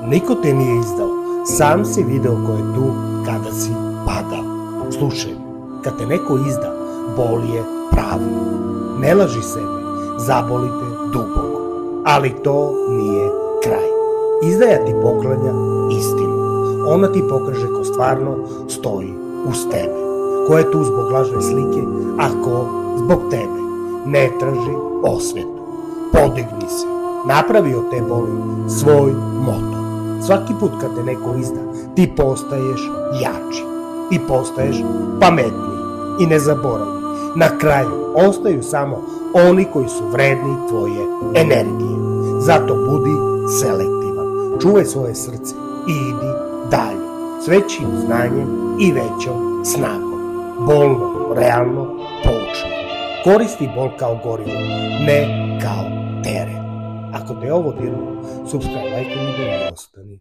Niko te nije izdao, sam si video ko je tu kada si padao. Slušaj, kad te neko izda, bol je pravi. Ne laži sebe, zaboli te duboko, ali to nije kraj. Izdaja ti poklanja istinu. Ona ti pokaže ko stvarno stoji uz tebe. Ko je tu zbog lažne slike, a ko zbog tebe. Ne traži osvetu. Podigni se. Napravi od te boli svoj motor. Svaki put kad te neko izda, ti postaješ jači. I postaješ pametniji. I ne zaboravi. Na kraju ostaju samo oni koji su vredni tvoje energije. Zato budi selektivan. Čuvaj svoje srce i idi dalje. S većim znanjem i većom snagom. Bolno, realno, poučno. Koristi bol kao gorivo, ne kao teret. Ako te ovo dirnulo, subscribe, like video i ostani